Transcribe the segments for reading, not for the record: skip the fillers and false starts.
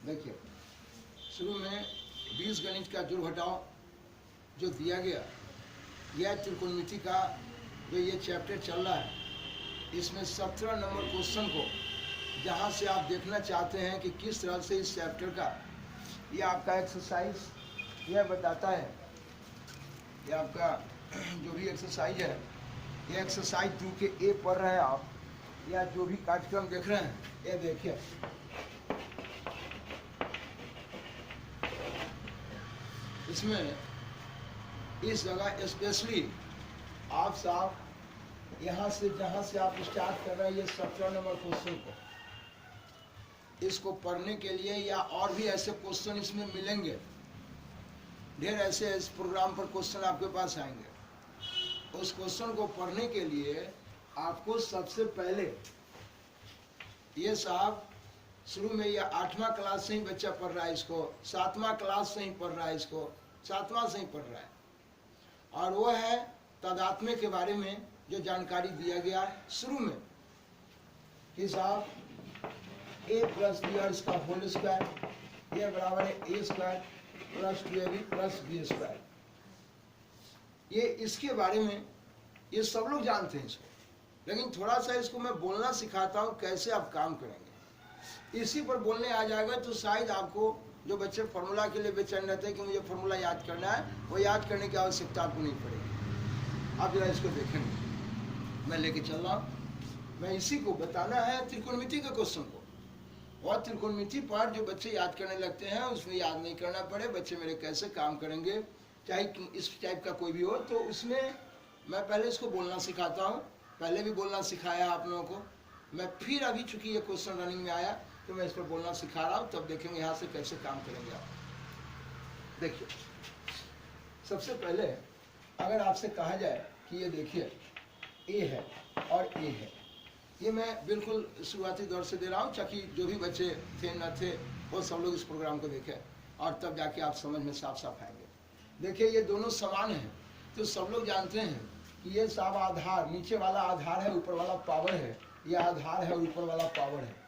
देखिए शुरू में बीजगणित का जोड़ घटाव जो दिया गया, यह त्रिकोणमिति का जो ये चैप्टर चल रहा है, इसमें 17 नंबर क्वेश्चन को जहाँ से आप देखना चाहते हैं कि किस तरह से इस चैप्टर का ये आपका एक्सरसाइज यह बताता है। ये आपका जो भी एक्सरसाइज है, ये एक्सरसाइज 2 के ए पढ़ रहे हैं आप, या जो भी कार्यक्रम देख रहे हैं, ये देखिए इसमें इस जगह स्पेशली आप साहब यहाँ से जहाँ से आप स्टार्ट कर रहे हैं ये 17 नंबर क्वेश्चन को, इसको पढ़ने के लिए, या और भी ऐसे क्वेश्चन इसमें मिलेंगे, ढेर ऐसे इस प्रोग्राम पर क्वेश्चन आपके पास आएंगे। उस क्वेश्चन को पढ़ने के लिए आपको सबसे पहले ये साहब शुरू में ये 8वां क्लास से ही बच्चा पढ़ रहा है, इसको 7वां क्लास से ही पढ़ रहा है, इसको 7वां से ही पढ़ रहा है, और वो है तादात्म्य के बारे में जो जानकारी दिया गया शुरू में कि साहब a प्लस बी और इसका होल स्क्वायर ये बराबर है a square plus 2ab plus b square. ये इसके बारे में ये सब लोग जानते हैं इसको, लेकिन थोड़ा सा इसको मैं बोलना सिखाता हूँ कैसे आप काम करेंगे। इसी पर बोलने आ जाएगा तो शायद आपको, जो बच्चे फार्मूला के लिए बेचैन रहते हैं कि मुझे फार्मूला याद करना है, वो याद करने की आवश्यकता आपको नहीं पड़ेगी। आप जरा इसको देखेंगे, मैं लेके चल रहा हूँ, मैं इसी को बताना है त्रिकोणमिति के क्वेश्चन को। और त्रिकोणमिति पर जो बच्चे याद करने लगते हैं उसमें याद नहीं करना पड़े, बच्चे मेरे कैसे काम करेंगे, चाहे इस टाइप का कोई भी हो, तो उसमें मैं पहले इसको बोलना सिखाता हूँ। पहले भी बोलना सिखाया आप लोगों को, मैं फिर अभी चूंकि ये क्वेश्चन रनिंग में आया तो मैं इस पर बोलना सिखा रहा हूँ, तब देखेंगे यहाँ से कैसे काम करेंगे आप। देखिए सबसे पहले अगर आपसे कहा जाए कि ये देखिए ए है और ए है, ये मैं बिल्कुल शुरुआती दौर से दे रहा हूँ ताकि जो भी बच्चे थे न थे वो सब लोग इस प्रोग्राम को देखें और तब जाके आप समझ में साफ साफ आएंगे। देखिए ये दोनों समान हैं, तो सब लोग जानते हैं कि ये सब आधार, नीचे वाला आधार है, ऊपर वाला पावर है, ये आधार है और ऊपर वाला पावर है।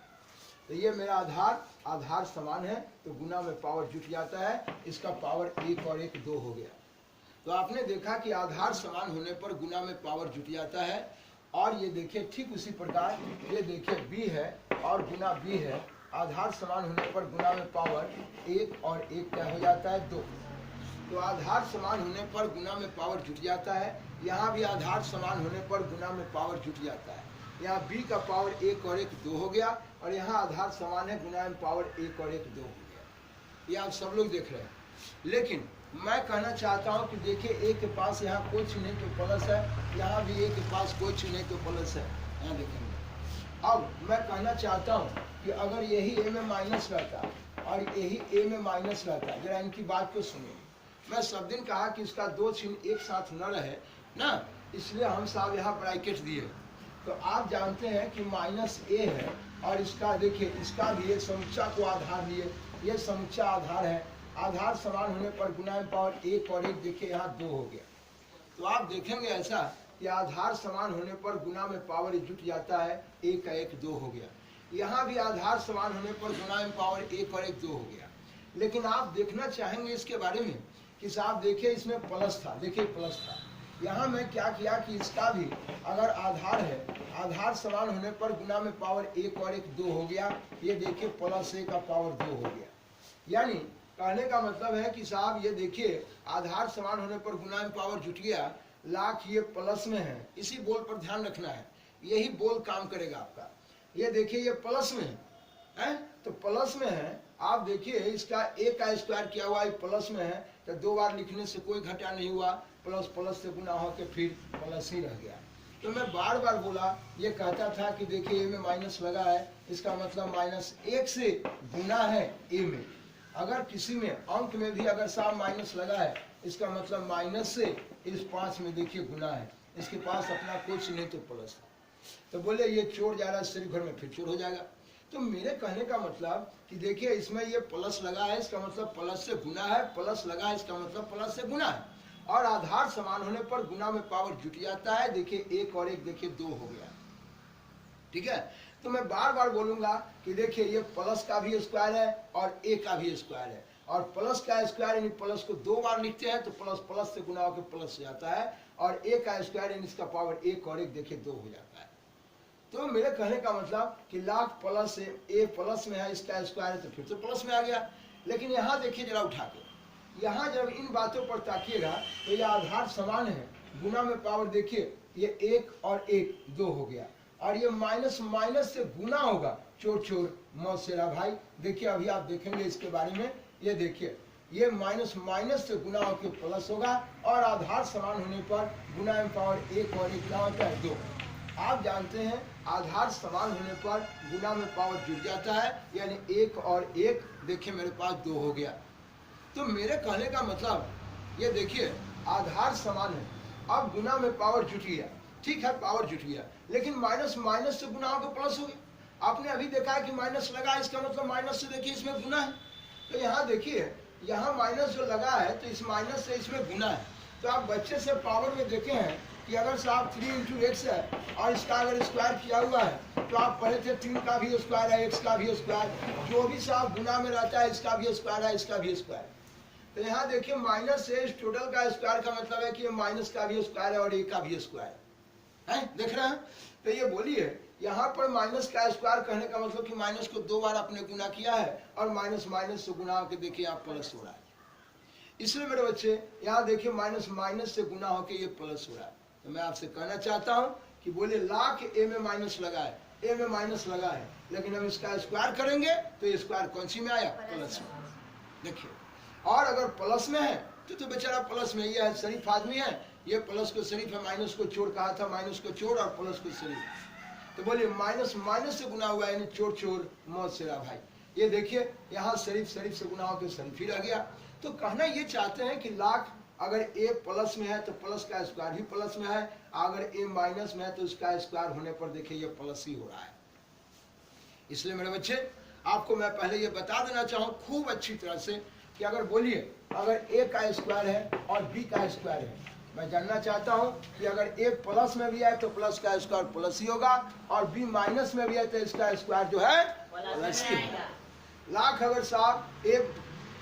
तो ये मेरा आधार समान है तो गुना में पावर जुट जाता है, इसका पावर 1 और 1 2 हो गया। तो आपने देखा कि आधार समान होने पर गुना में पावर जुट जाता है। और ये देखिए ठीक उसी प्रकार ये देखिए b है और गुना b है, आधार समान होने पर गुना में पावर 1 और 1 क्या हो जाता है 2। तो आधार समान होने पर गुना में पावर जुट जाता है। यहाँ भी आधार समान होने पर गुना में पावर जुट जाता है। यहाँ b का पावर 1 और 1 2 हो गया, और यहाँ आधार समान है, गुना में पावर 1 और 1 2 हो गया। ये आप सब लोग देख रहे हैं। लेकिन मैं कहना चाहता हूँ कि देखिए a के पास यहाँ कोई चिन्ह तो प्लस है, यहाँ भी a के पास कोई चिन्ह तो प्लस है, यहाँ देखेंगे। अब मैं कहना चाहता हूँ कि अगर यही a में माइनस रहता और यही a में माइनस रहता, जरा इनकी बात को सुनिए। मैं सब दिन कहा कि इसका 2 चिन्ह एक साथ न रहे ना, इसलिए हम साहब यहाँ ब्रैकेट दिए। तो आप जानते हैं कि माइनस a है और इसका देखिए इसका भी एक समुच्चा को आधार लिए, ये समुच्चा आधार है, आधार समान होने पर गुना में पावर 1 और 1 देखिए यहाँ 2 हो गया। तो आप देखेंगे ऐसा कि आधार समान होने पर गुना में पावर जुट जाता है, 1 का 1 2 हो गया। यहाँ भी आधार समान होने पर गुना में पावर 1 और 1 2 हो गया। लेकिन आप देखना चाहेंगे इसके बारे में कि साहब देखिए इसमें प्लस था, देखिए प्लस था। यहाँ मैं क्या किया कि इसका भी अगर आधार है, आधार समान होने पर गुना में पावर 1 और 1 2 हो गया, ये देखिए प्लस 1 का पावर 2 हो गया। यानी कहने का मतलब है कि साहब ये देखिए आधार समान होने पर गुना में पावर जुट गया, लाख ये प्लस में है, इसी बोल पर ध्यान रखना है, यही बोल काम करेगा आपका। ये देखिए ये प्लस में है, तो प्लस में है, आप देखिए इसका a का स्क्वायर किया हुआ है, प्लस में है, तो 2 बार लिखने से कोई घटा नहीं हुआ, प्लस प्लस से गुना होकर फिर प्लस ही रह गया। तो मैं बार बार बोला, ये कहता था कि देखिए a में माइनस लगा है, इसका मतलब -1 से गुना है a में। अगर किसी में अंक में भी अगर साहब माइनस लगा है, इसका मतलब माइनस से इस 5 में देखिए गुना है, इसके पास अपना कुछ नहीं तो प्लस है। तो बोले ये चोर जा रहा है, शरीर भर में फिर चोर हो जाएगा। तो मेरे कहने का मतलब कि देखिए इसमें ये प्लस लगा है, इसका मतलब प्लस से गुना है, प्लस लगा है इसका मतलब प्लस से गुना है, और आधार समान होने पर गुना में पावर जुट जाता है। देखिए 1 और 1 देखिए 2 हो गया, ठीक है। तो मैं बार बार बोलूंगा कि देखिए ये प्लस का भी स्क्वायर है और ए का भी स्क्वायर है, और प्लस का स्क्वायर यानी प्लस को 2 बार लिखते हैं तो प्लस प्लस से गुना होकर प्लस हो जाता है, और ए का स्क्वायर यानी इसका पावर 1 और 1 देखिए 2 हो जाता है। तो मेरे कहने का मतलब कि लाख प्लस से ए प्लस में है, इसका स्क्वायर है तो फिर तो प्लस में आ गया। लेकिन यहाँ देखिए जरा उठा के, यहाँ जब इन बातों पर ताकिएगा तो ये आधार समान है, गुना में पावर देखिए ये 1 और 1 2 हो गया, और ये माइनस माइनस से गुना होगा, चोर चोर मौत से रहा भाई। देखिए अभी आप देखेंगे इसके बारे में, ये देखिए ये माइनस माइनस से गुना होकर प्लस होगा, और आधार समान होने पर गुना में पावर 1 और 1 क्या होता है 2। आप जानते हैं आधार समान होने पर गुना में पावर जुड़ जाता है, यानी 1 और 1 देखिए मेरे पास 2 हो गया। तो मेरे कहने का मतलब ये देखिए आधार समान है, अब गुना में पावर जुट गया, ठीक है पावर जुट गया, लेकिन माइनस माइनस से गुना होकर प्लस हो गया। आपने अभी देखा है कि माइनस लगा, इसका मतलब माइनस से देखिए इसमें गुना है। तो यहाँ देखिए यहाँ माइनस जो लगा है तो इस माइनस से इसमें गुना है। तो आप बच्चे से पावर में देखे हैं कि अगर साहब 3 × x है और इसका अगर स्क्वायर किया हुआ है तो आप पढ़े थे 3 का भी स्क्वायर है, x का भी स्क्वायर, जो भी साहब गुना में रहता है इसका भी स्क्वायर है, इसका भी स्क्वायर। तो यहाँ देखिए माइनस से इस टोटल का स्क्वायर का मतलब है कि ये माइनस का भी स्क्वायर है और ए का भी स्क्वायर है, देख रहे हैं। तो ये बोलिए यहाँ पर माइनस का स्क्वायर कहने का मतलब कि माइनस को 2 बार आपने गुना किया है, और माइनस माइनस से गुना होकर देखिए आप प्लस हो रहा है। इसलिए मेरे बच्चे यहाँ देखिए माइनस माइनस से गुना होकर ये प्लस हो रहा है। तो मैं आपसे कहना चाहता हूँ कि बोले लाख ए में माइनस लगा है, ए में माइनस लगा है, लेकिन हम इसका स्क्वायर करेंगे तो ये स्क्वायर कौन सी में आया प्लस में। देखिए और अगर प्लस में है तो बेचारा प्लस में, ये शरीफ आदमी है, ये प्लस को शरीफ है, माइनस को चोर कहा था, माइनस को चोर और प्लस को शरीफ। तो बोलिए माइनस माइनस से गुना हुआ है यानी चोर चोर मौत से रहा भाई। ये देखिए यहाँ शरीफ शरीफ से गुना होकर शरीफ ही रह गया। तो कहना ये चाहते हैं कि लाख अगर ए प्लस में है तो प्लस का स्क्वायर भी प्लस में है, अगर ए माइनस में है तो उसका स्क्वायर होने पर देखिए ये प्लस ही हो रहा है। इसलिए मेरे बच्चे आपको मैं पहले ये बता देना चाहूँ खूब अच्छी तरह से कि अगर बोलिए अगर ए का स्क्वायर है और बी का स्क्वायर है, मैं जानना चाहता हूँ कि अगर ए प्लस में भी है तो प्लस का स्क्वायर प्लस ही होगा, और बी माइनस में भी है तो इसका स्क्वायर जो है प्लस ही होगा। लाख अगर साहब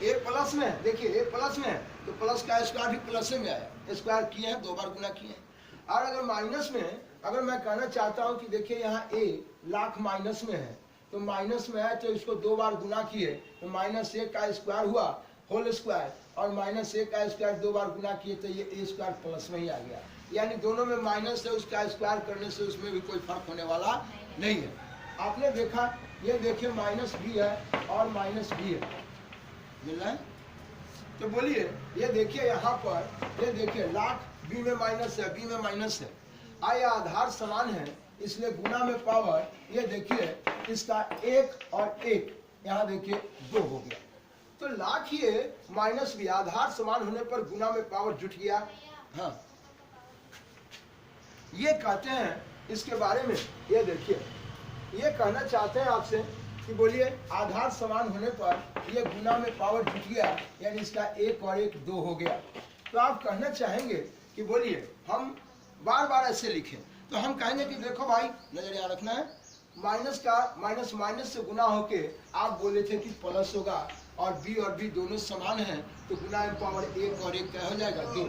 ए प्लस में है, देखिए ए प्लस में है तो प्लस का स्क्वायर भी प्लस में आया, स्क्वायर किए हैं 2 बार गुना किए हैं। और अगर माइनस में, अगर मैं कहना चाहता हूँ कि देखिए यहाँ ए लाख माइनस में है तो माइनस में है तो इसको 2 बार गुना किए तो माइनस 1 का स्क्वायर हुआ होल स्क्वायर, और माइनस 1 का स्क्वायर 2 बार गुना किए तो ये ए स्क्वायर प्लस में ही आ गया। यानी दोनों में माइनस है, उसका स्क्वायर करने से उसमें भी कोई फर्क होने वाला नहीं है। आपने देखा ये देखिए माइनस भी है और माइनस भी है, मिल रहा है। तो बोलिए ये देखिए यहाँ पर, ये देखिए लाख बी में माइनस है, बी में माइनस है, आय आधार समान है, इसलिए गुना में पावर ये देखिए इसका 1 और 1 यहाँ देखिए 2 हो गया। तो लाख ये माइनस भी आधार समान होने पर गुना में पावर जुट गया। हाँ ये कहते हैं इसके बारे में, ये देखिए ये कहना चाहते हैं आपसे कि बोलिए आधार समान होने पर ये गुना में पावर जुट गया, यानी इसका 1 और 1 2 हो गया। तो आप कहना चाहेंगे कि बोलिए हम बार बार ऐसे लिखें, तो हम कहेंगे कि देखो भाई नजर यहाँ रखना है, माइनस का माइनस माइनस से गुना होके आप बोले थे कि प्लस होगा, और बी दोनों समान हैं तो गुना में पावर 1 और 1 क्या हो जाएगा 2।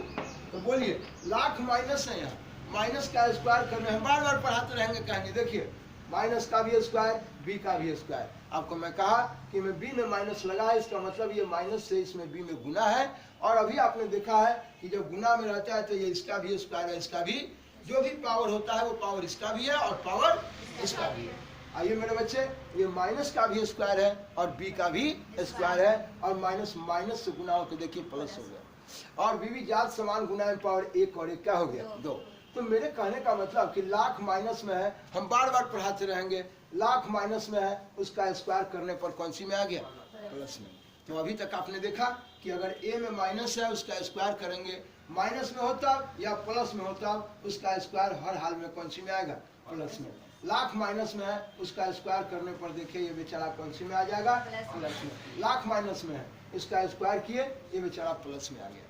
तो बोलिए लाख माइनस है, यहाँ माइनस का स्क्वायर करना है, बार बार पढ़ाते रहेंगे, कहेंगे देखिए माइनस का भी स्क्वायर बी का भी स्क्वायर। आपको मैं कहा कि मैं बी में माइनस लगा है, इसका मतलब ये माइनस से इसमें बी में गुना है, और अभी आपने देखा है कि जब गुना में रहता है तो ये इसका भी स्क्वायर है, इसका भी जो भी पावर होता है वो पावर इसका भी है और पावर इसका भी है। आइए मेरे बच्चे ये माइनस का भी स्क्वायर है और बी का भी स्क्वायर है, और माइनस माइनस से गुना होकर देखिए प्लस हो गया, और बी जात समान गुना में पावर 1 और 1 क्या हो गया 2। तो मेरे कहने का मतलब कि लाख माइनस में है, हम बार बार पढ़ाते रहेंगे, लाख माइनस में है उसका स्क्वायर करने पर कौन सी में आ गया प्लस में। तो अभी तक आपने देखा कि अगर ए में माइनस है उसका स्क्वायर करेंगे, माइनस में होता या प्लस में होता उसका स्क्वायर हर हाल में कौन सी में आएगा प्लस में। लाख माइनस में है उसका स्क्वायर करने पर देखिए ये बेचारा कौन सी में आ जाएगा प्लस में। लाख माइनस में है इसका स्क्वायर किए ये बेचारा प्लस में आ गया।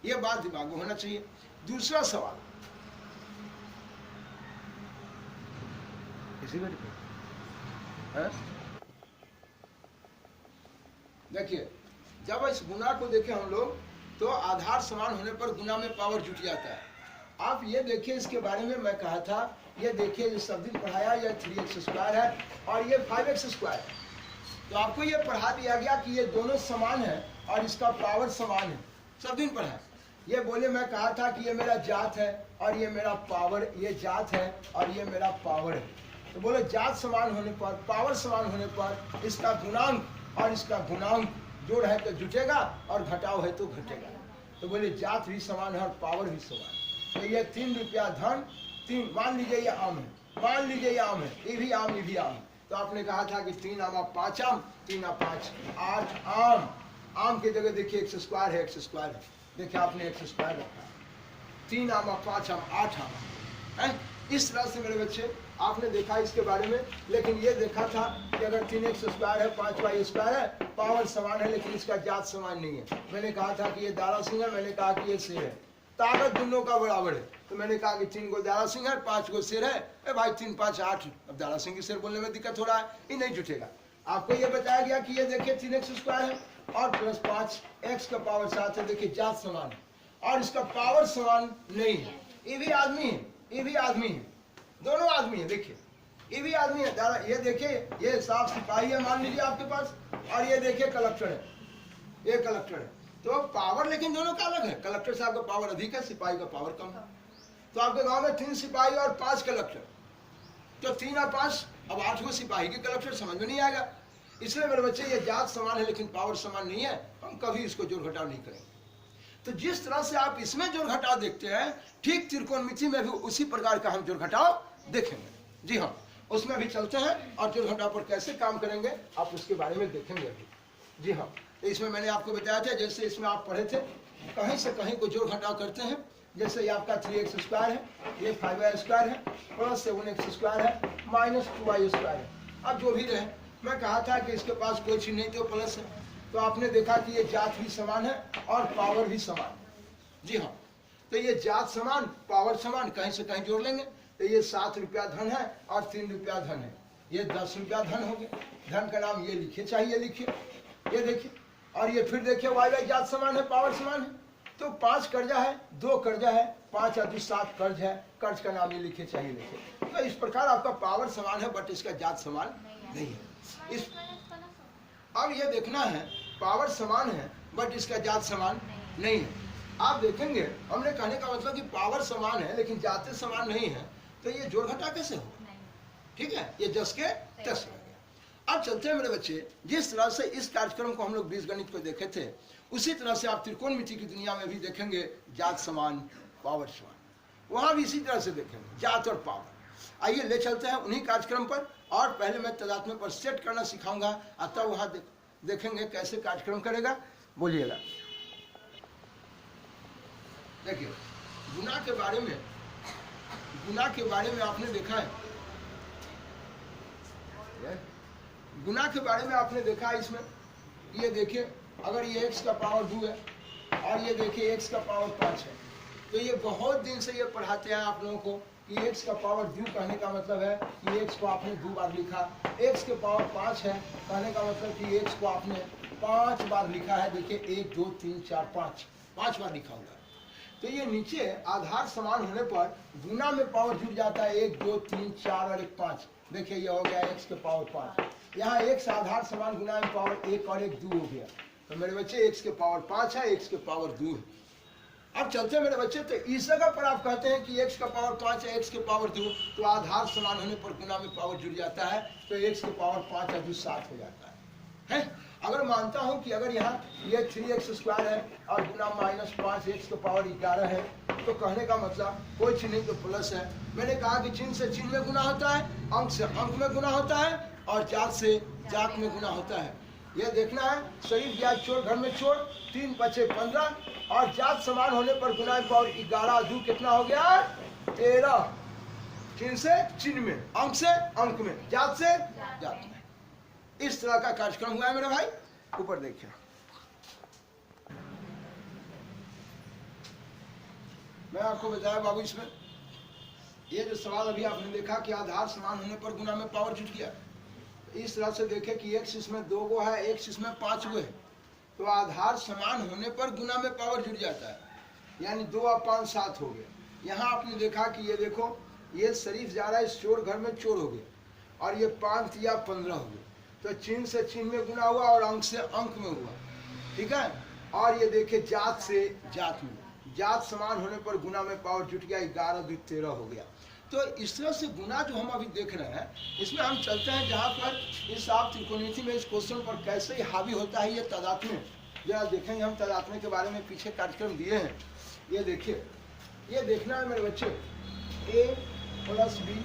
ये बात दिमाग में होना चाहिए। दूसरा सवाल इसी है? देखिए, जब इस गुना को देखें हम लोग तो आधार समान होने पर गुना में पावर जुट जाता है। आप ये देखिए, इसके बारे में मैं कहा था, ये देखिए जो सब दिन पढ़ाया, यह 3x² है और ये 5x² है। तो आपको ये पढ़ा दिया गया कि ये दोनों समान है और इसका पावर समान है, सब दिन पढ़ा। ये बोले, मैं कहा था कि ये मेरा जात है और ये मेरा पावर, ये जात है और ये मेरा पावर है। तो बोले जात समान होने पर, पावर समान होने पर इसका गुणांक और इसका गुणांक जोड़ है तो जुटेगा और घटाव है तो घटेगा। तो बोले जात भी समान है और पावर भी समान। तो ये 3 रुपया धन, 3, मान लीजिए ये आम है, मान लीजिए ये आम है, ये भी आम, ये भी आम। तो आपने कहा था कि 3 आम 5 आम, 3 आ 5 8 आम। आम की जगह देखिए x² है, x² है, देखिए आपने x² रखा। 3 आम 5 आम 8 आम है। इस तरह से मेरे बच्चे आपने देखा इसके बारे में। लेकिन ये देखा था कि अगर 3x² है, 5y² है, पावर समान है, लेकिन इसका जात समान नहीं है। मैंने कहा था कि ये दारा सिंह है, मैंने कहा कि ये शेर है, ताकत दोनों का बराबर है। तो मैंने कहा कि 3 को दारा सिंह है, 5 को शेर है। भाई 3 5 8, अब दारा सिंह की शेर बोलने में दिक्कत हो रहा है, ये नहीं जुटेगा। आपको ये बताया गया कि ये देखिए 3x² है और प्लस 5x का पावर 7 है। देखिए जात समान है और इसका पावर समान नहीं है। ये भी आदमी है, ये भी आदमी है, दोनों आदमी है। देखिए ये भी आदमी है दादा, ये देखिए ये साफ सिपाही है मान लीजिए आपके पास, और ये देखिए कलेक्टर है, ये कलेक्टर है। तो पावर लेकिन दोनों का अलग है। कलेक्टर साहब का पावर अधिक है, सिपाही का पावर कम है। तो आपके गांव में 3 सिपाही और 5 कलेक्टर, तो 3 और 5, अब 8 को सिपाही के कलेक्टर समझ में नहीं आएगा। इसलिए मेरे बच्चे ये जात समान है लेकिन पावर समान नहीं है, हम कभी इसको जोड़ घटाव नहीं करेंगे। तो जिस तरह से आप इसमें जोड़ घटाव देखते हैं, ठीक त्रिकोणमिति में भी उसी प्रकार का हम जोड़ घटाव देखेंगे। जी हाँ, उसमें भी चलते हैं और जोड़ घटाव पर कैसे काम करेंगे आप उसके बारे में देखेंगे अभी। जी हाँ, तो इसमें मैंने आपको बताया था, जैसे इसमें आप पढ़े थे, कहीं से कहीं को जोड़ घटाव करते हैं। जैसे ये आपका 3x² है, ये 5y² है, प्लस 7x² है, माइनस 2y² है। अब जो भी रहे, मैं कहा था कि इसके पास कोई चीज नहीं तो प्लस है। तो आपने देखा कि ये जात भी समान है और पावर भी समान। जी हाँ, तो ये जात समान, पावर समान, कहीं से कहीं जोड़ लेंगे। तो ये 7 रुपया धन है और 3 रुपया धन है, ये 10 रुपया धन हो गया। धन का नाम ये लिखिए, चाहिए लिखिए, ये देखिए। और ये फिर देखिए y जात समान है, पावर समान है। तो 5 कर्जा है, 2 कर्जा है, 5 और 2 7 कर्ज है, कर्ज का नाम ये लिखिए, चाहिए लिखिए। तो इस प्रकार आपका पावर समान है बट इसका जात समान नहीं है। इस अब ये देखना है, पावर समान है बट इसका जात समान नहीं है। आप देखेंगे, हमने कहने का मतलब कि पावर समान है लेकिन जाते समान नहीं है, तो ये जोड़ घटा कैसे हो? ठीक है, ये जस के तस हो गया। अब चलते हैं मेरे बच्चे, जिस तरह से इस कार्यक्रम को हम लोग बीजगणित को देखे थे, उसी तरह से आप त्रिकोणमिति की दुनिया में भी देखेंगे जात समान, पावर समान। वहां भी इसी तरह से देखेंगे जात और पावर। आइए ले चलते हैं उन्हीं कार्यक्रम पर, और पहले मैं तदात्म्य पर सेट करना सिखाऊंगा, तब वहां देखेंगे कैसे कार्यक्रम करेगा। बोलिएगा। देखिए, गुना के बारे में, गुना के बारे में आपने देखा है, गुना के बारे में आपने देखा है। इसमें ये देखिए, अगर ये x का पावर 2 है और ये देखिए x का पावर 5 है, तो ये बहुत दिन से ये पढ़ाते हैं आप लोगों को कि x का पावर 2 कहने का मतलब है कि x को आपने 2 बार लिखा। x के पावर 5 है कहने का मतलब कि x को आपने 5 बार लिखा है। देखिए 1 2 3 4 5 बार लिखा हुआ है। तो ये नीचे आधार समान होने पर गुना में पावर जुड़ जाता है, 1 2 3 4 और 1 5। देखिए ये हो गया x के पावर 5। यहाँ x आधार समान गुना में पावर 1 और 1 2 हो गया। तो मेरे बच्चे x के पावर 5 है, x के पावर 2 है। अब चलते हैं मेरे बच्चे, तो इस जगह पर आप कहते हैं कि x का पावर 5 है, x के पावर 2, तो आधार समान होने पर गुना में पावर जुड़ जाता है, तो x के पावर 5 और 2 7 हो जाता है। अगर मानता हूं कि अगर यहाँ ये 3x² है और गुना माइनस 5x के पावर 11 है, तो कहने का मतलब कोई चीज नहीं तो प्लस है। मैंने कहा कि चिन्ह से चिन्ह में गुना होता है, अंक से अंक में गुना होता है और जात से जात में गुना होता है। यह देखना है, शरीर ब्याज छोड़ घर में छोड़, 3 5 15, और जात समान होने पर गुना में पावर 11 2 कितना हो गया? 13। चिन्ह से चिन्ह में, अंक से अंक में, जात से जात में। इस तरह का कार्यक्रम हुआ है मेरे भाई। ऊपर देखिए, मैं आपको बताया बाबू, इसमें ये जो सवाल अभी आपने देखा कि आधार समान होने पर गुना में पावर जुट गया, इस तरह से देखें कि x इसमें 2 गो है, x इसमें 5 गो है, तो आधार समान होने पर गुना में पावर जुड़ जाता है, यानी 2 और 5 7 हो गए। यहाँ आपने देखा कि ये देखो, ये शरीफ जा रहा है इस चोर घर में, चोर हो गए, और ये 5 या 15 हो गए, तो चिन्ह से चिन्ह में गुना हुआ और अंक से अंक में हुआ, ठीक है। और ये देखिए जात से जात में, जात समान होने पर गुना में पावर जुट गया, 11 2 13 हो गया। तो इस तरह से गुना जो हम अभी देख रहे हैं, इसमें हम चलते हैं जहाँ पर इस आप त्रिकोणमिति में इस क्वेश्चन पर कैसे ही हावी होता है ये तादात्म्य, जरा देखेंगे हम तादात्म्य के बारे में पीछे कार्यक्रम दिए हैं। ये देखिए, ये देखना है मेरे बच्चे, a प्लस बी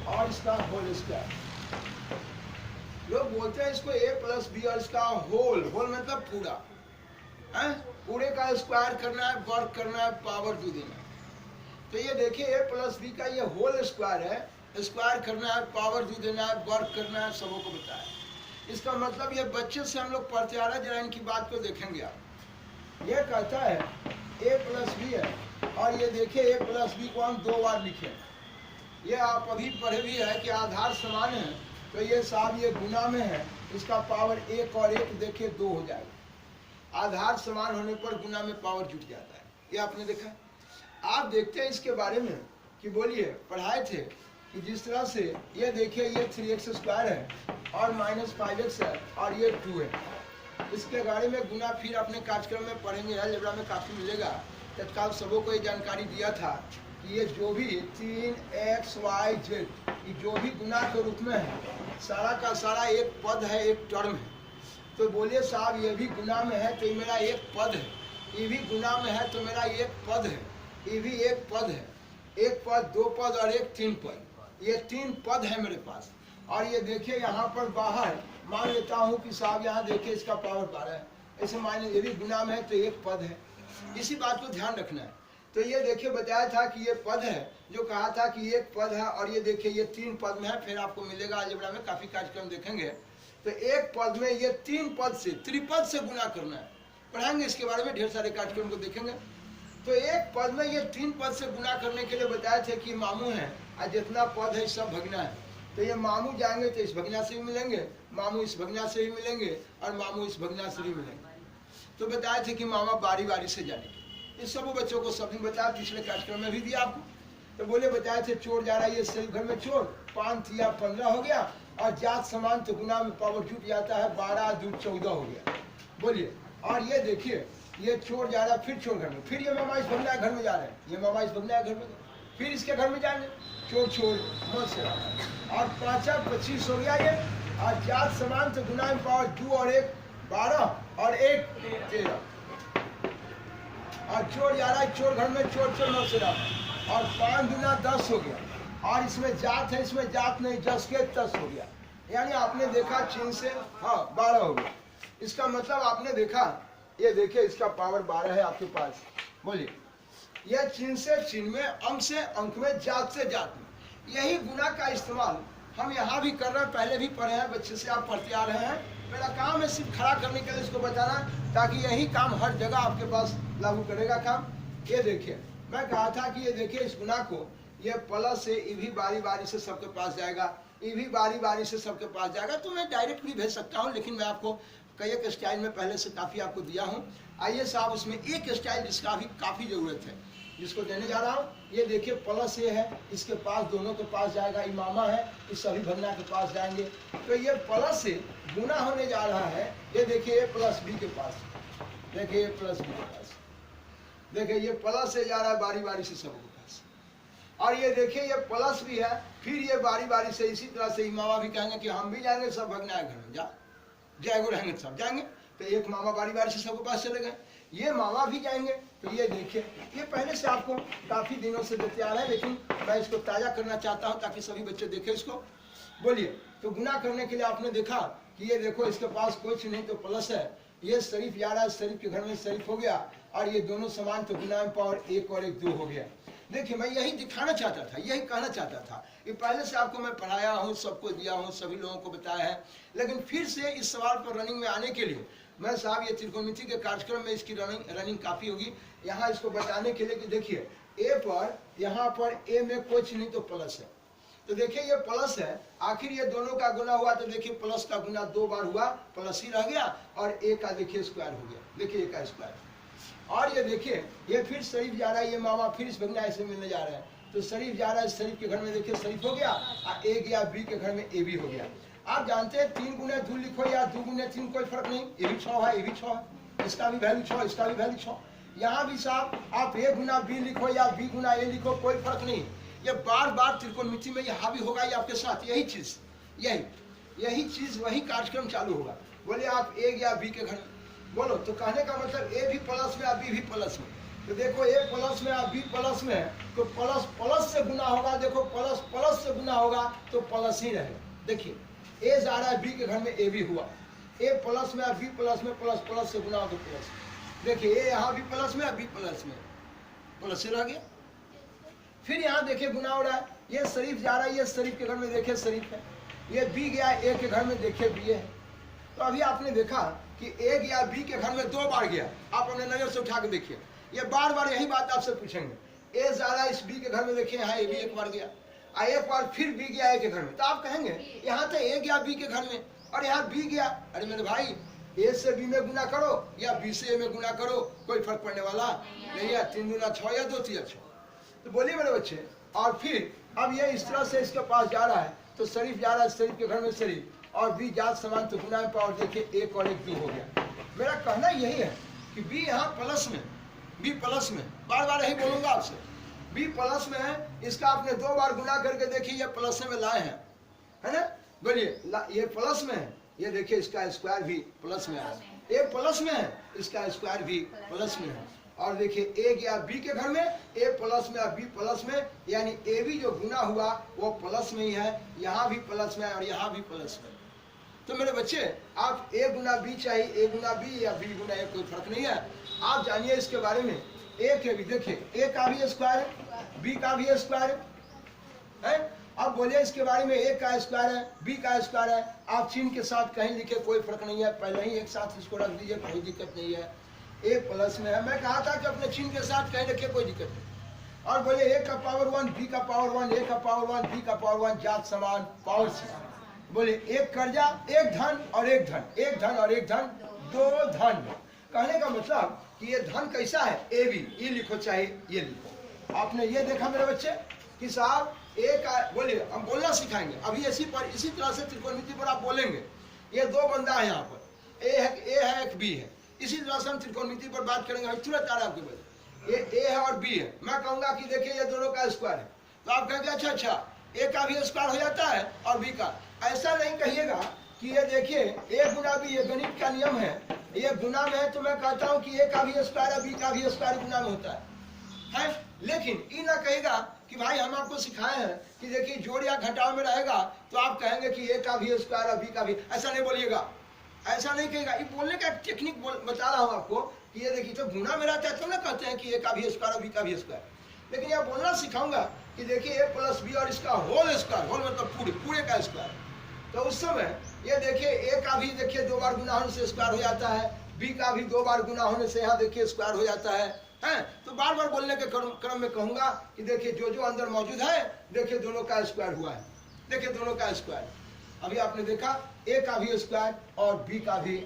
और इसका होल स्क्वायर। लोग बोलते हैं इसको a प्लस बी और इसका होल, होल मतलब पूरा है, पूरे का स्क्वायर करना है, वर्ग करना है, पावर 2 देना है। तो ये देखिए a प्लस बी का ये होल स्क्वायर है, स्क्वायर करना है, पावर 2 देना है, वर्ग करना है, सबों को बताया। इसका मतलब ये बच्चे से हम लोग पढ़ते आ रहे हैं, जरा इनकी बात को देखेंगे आप। ये कहता है a प्लस बी है, और ये देखिए a प्लस बी को हम 2 बार लिखे, ये आप अभी पढ़े भी है कि आधार समान है, तो ये साहब ये गुना में है, इसका पावर 1 और 1 देखिए 2 हो जाएगा। आधार समान होने पर गुना में पावर जुट जाता है, ये आपने देखा। आप देखते हैं इसके बारे में कि बोलिए पढ़ाए थे कि जिस तरह से ये देखिए ये 3x स्क्वायर है और -5x है और ये 2 है, इसके बारे में गुना फिर अपने कार्यक्रम में पढ़ेंगे, अलजेब्रा में काफ़ी मिलेगा। तत्काल सबों को ये जानकारी दिया था कि ये जो भी 3xyz ये जो भी गुना के रूप में है, सारा का सारा एक पद है, एक टर्म है। तो बोलिए साहब ये भी गुना में है तो ये मेरा एक पद है, ये भी गुना में है तो मेरा एक पद है, ये भी एक पद है, एक पद, 2 पद और एक 3 पद, ये 3 पद है मेरे पास। और ये देखिए यहाँ पर बाहर मान लेता हूँ कि साहब यहाँ देखिए इसका पावर 12 है, ऐसे मान ये भी गुना में है तो एक पद है, इसी बात को ध्यान रखना है। तो ये देखिए बताया था कि ये पद है, जो कहा था कि एक पद है, और ये देखिए ये 3 पद में है, फिर आपको मिलेगा अलजेब्रा में काफी कार्यक्रम देखेंगे। तो एक पद में ये 3 पद से, त्रिपद से गुना करना है, पढ़ाएंगे इसके बारे में, ढेर सारे कार्यक्रम को देखेंगे। तो एक पद में ये 3 पद से गुना करने के लिए बताए थे कि मामू है और जितना पद है सब भगना है, तो ये मामू जाएंगे तो इस भगना से भी मिलेंगे, मामू इस भगना से भी मिलेंगे और मामू इस भगना से भी मिलेंगे। तो बताए थे कि मामा बारी बारी से जाने, इस सब बच्चों को सब दिन बताया, पिछले कार्यक्रम में भी दिया आपको। तो बोले बताए थे चोर जा रहा है, ये सही घर में चोर, 5 या 15 हो गया, और जात समान तो गुना में पावर जुट जाता है, 12 2 14 हो गया। बोलिए, और ये देखिए ये चोर जा रहा है फिर चोर घर में, फिर ये मामा इस भगना घर में जा रहे हैं, ये मामा इस भगना घर में, फिर इसके घर में जाएंगे, चोर चोर मत से, और 5 25 हो गया ये, और जात समान तो गुना में पावर 2 और 1 12 और 1 13, और चोर जा रहा है चोर घर में, चोर चोर मत से रहा, और 5 गुना 10 हो गया, और इसमें जात है, इसमें जात नहीं, 10 के 10 हो गया, यानी आपने देखा चिन्ह से हाँ 12 हो गया। इसका मतलब आपने देखा, ये देखिए इसका पावर 12 है आपके पास। बोलिए, यह चिन्ह से चिन्ह में, अंक से अंक में, जात से जात में, यही गुना का इस्तेमाल हम यहाँ भी कर रहे हैं, पहले भी पढ़े हैं, बच्चे से आप पढ़ते आ रहे हैं। मेरा काम है सिर्फ खड़ा करने के लिए इसको बताना, ताकि यही काम हर जगह आपके पास लागू करेगा काम। ये देखिए मैं कहा था कि ये देखिए इस गुना को, ये प्लस से ये भी बारी बारी से सबके पास जाएगा, ये भी बारी बारी से सबके पास जाएगा, तो मैं डायरेक्ट भी भेज सकता हूँ, लेकिन मैं आपको कई एक स्टाइल में पहले से काफ़ी आपको दिया हूँ। आइए साहब उसमें एक स्टाइल जिसका भी काफ़ी ज़रूरत है, जिसको देने जा रहा हूँ। ये देखिए प्लस ये है, इसके पास दोनों के पास जाएगा, इमामा है, इस सभी भगना के पास जाएंगे, तो ये प्लस से गुना होने जा रहा है। ये देखिए ए प्लस बी के पास, देखिए ए प्लस बी के पास, देखिए ये प्लस से जा रहा है बारी बारी से सबके पास, और ये देखिए ये प्लस भी है, फिर ये बारी बारी से इसी तरह से इमामा भी कहेंगे कि हम भी जाएंगे, सब भगना है घर में जा जाएगो रहेंगे, सब जाएंगे, तो एक मामा बारी बारी से सबके पास चले गए, ये मामा भी जाएंगे। तो ये देखिए ये पहले से आपको काफी दिनों से देते आ रहे हैं, लेकिन मैं इसको ताजा करना चाहता हूं ताकि सभी बच्चे देखें इसको। बोलिए, तो गुना करने के लिए आपने देखा कि ये देखो इसके पास कुछ नहीं तो प्लस है, ये शरीफ जा रहा है, शरीफ के घर में शरीफ हो गया, और ये दोनों समान तो गुना में पावर 1 और 1 2 हो गया। देखिए मैं यही दिखाना चाहता था, यही कहना चाहता था, ये पहले से आपको मैं पढ़ाया हूँ, सबको दिया हूँ, सभी लोगों को बताया है, लेकिन फिर से इस सवाल पर रनिंग में आने के लिए मैं साहब ये त्रिकोणमिति के कार्यक्रम में इसकी रनिंग काफ़ी होगी, यहाँ इसको बताने के लिए कि देखिए ए पर, यहाँ पर ए में कुछ नहीं तो प्लस है, तो देखिए ये प्लस है, आखिर ये दोनों का गुना हुआ तो देखिए प्लस का गुना 2 बार हुआ, प्लस ही रह गया, और ए का देखिए स्क्वायर हो गया, देखिए ए का स्क्वायर। और ये देखिए ये फिर शरीफ जा रहा है, ये मामा फिर इस भगना ऐसे मिलने जा रहा है, तो शरीफ जा रहा है, शरीफ के घर में देखिए शरीफ हो गया, और ए गया बी के घर में ए भी हो गया। आप जानते हैं 3 गुने 2 लिखो या 2 गुने 3 कोई फर्क नहीं, ये भी 6 है, ये भी 6 है, इसका भी वैल्यू 6, इसका भी वैल्यू 6। यहाँ भी साहब आप ए गुना बी लिखो या बी गुना ए लिखो, कोई फर्क नहीं, ये बार बार त्रिकोणमिति में ये हावी होगा, ये आपके साथ यही चीज, यही चीज वही कार्यक्रम चालू होगा। बोले आप ए गया बी के घर में, बोलो तो कहने का मतलब ए भी प्लस में, बी भी प्लस में, तो देखो ए प्लस में बी प्लस में, तो प्लस प्लस से गुना होगा, देखो प्लस प्लस से गुना होगा तो प्लस ही रहेगा। देखिए ए जा रहा है बी के घर में, ए भी हुआ, ए प्लस में बी प्लस में, प्लस प्लस से गुना हो तो प्लस, देखिए ए यहाँ बी प्लस में बी प्लस में, प्लस से रह गया। फिर यहाँ देखिए गुना हो रहा है, ये शरीफ जा रहा है, ये शरीफ के घर में देखिए शरीफ है, ये बी गया ए के घर में देखिए बी है। तो अभी आपने देखा कि ए गया बी के घर में 2 बार गया, आप अपने नजर से उठा के देखिए, ये बार बार यही बात आपसे पूछेंगे, ए जा रहा है इस बी के घर में, देखिए यहाँ ए भी एक बार गया, एक बार फिर बी गया ए के घर में, तो आप कहेंगे यहाँ तो ए गया बी के घर में और यहाँ बी गया, अरे मेरे भाई ए से बी में गुना करो या बी से ए में गुना करो, कोई फर्क पड़ने वाला नहीं है, 3 दूना 6 या 2 3 6। तो बोलिए मेरे बच्चे, और फिर अब ये इस तरह से इसके पास जा रहा है, तो शरीफ जा रहा है शरीफ के घर में शरीफ, और बी जात समान तो गुना में पावर, देखिए 1 और 1 2 हो गया। मेरा कहना यही है कि बी यहाँ प्लस में, बी प्लस में, बार बार यही बोलूंगा आपसे, बी प्लस में है, इसका आपने 2 बार गुना करके देखिए ये प्लस में लाए हैं, है ना, बोलिए ये प्लस में है, ये देखिए इसका स्क्वायर भी प्लस में है, ए प्लस में है, इसका स्क्वायर भी प्लस में है, और देखिए ए गया बी के घर में, ए प्लस में बी प्लस में, यानी ए भी जो गुना हुआ वो प्लस में ही है, यहाँ भी प्लस में और यहाँ भी प्लस में। तो मेरे बच्चे आप ए गुना बी चाहे ए गुना बी या बी गुना ए, कोई फर्क नहीं है, आप जानिए इसके बारे में। ए के भी देखिए, ए का भी स्क्वायर है, बी का भी स्क्वायर है, अब बोलिए इसके बारे में, ए का स्क्वायर है, बी का स्क्वायर है, आप चिन्ह के साथ कहीं लिखे कोई फर्क नहीं है, पहले ही एक साथ इसको रख दीजिए, कोई दिक्कत नहीं है। ए प्लस में है, मैं कहा था कि अपने चिन्ह के साथ कहीं रखिए, कोई दिक्कत नहीं। और बोलिए ए का पावर 1 बी का पावर 1, ए का पावर 1 बी का पावर 1, जात समान पावर से। बोलिए एक कर्जा एक धन और एक धन, एक धन और एक धन, 2 धन। कहने का मतलब कि ये धन कैसा है, ए बी, ये लिखो चाहे ये लिखो। आपने ये देखा मेरे बच्चे कि साहब ए का, बोलिए हम बोलना सिखाएंगे अभी इसी तरह से त्रिकोणमिति पर आप बोलेंगे। ये 2 बंदा है यहाँ पर, ए है एक बी है, इसी तरह से हम त्रिकोणमिति पर बात करेंगे, तुरंत आ रहा है आपके पास, ये ए है और बी है। मैं कहूंगा कि देखिए ये दोनों का स्क्वायर है, तो आप कहेंगे अच्छा ए का भी स्क्वायर हो जाता है और बी का। ऐसा नहीं कहिएगा कि ये देखिए ए गुना बी, ये गणित का नियम है, ये गुना में है, तो मैं कहता हूँ कि ए का भी स्क्वायर है, बी का भी स्क्वायर गुना में होता है। लेकिन ये ना कहेगा कि भाई हम आपको सिखाए हैं कि देखिए जोड़ या घटाव में रहेगा, तो आप कहेंगे कि ए का भी स्क्वायर है बी का भी, ऐसा नहीं बोलिएगा, ऐसा नहीं कहेगा। ये बोलने का टेक्निक बता रहा हूँ आपको कि ये देखिए तो गुना में रहता है तो ना कहते हैं कि ए का भी स्क्वायर और बी का भी स्क्वायर, लेकिन यह बोलना सिखाऊंगा कि देखिए ए प्लस बी और इसका होल स्क्वायर, होल मतलब पूरे का स्क्वायर। तो उस समय ये देखिए ए का भी देखिए 2 बार गुना होने से स्क्वायर हो जाता है, बी का भी 2 बार गुना होने से यहाँ देखिए स्क्वायर हो जाता है। तो बार बार बोलने के क्रम में कहूंगा कि देखिए जो अंदर मौजूद है, देखिए दोनों का स्क्वायर हुआ है, देखिए दोनों का स्क्वायर। अभी आपने देखा ए का भी स्क्वायर और बी का भी,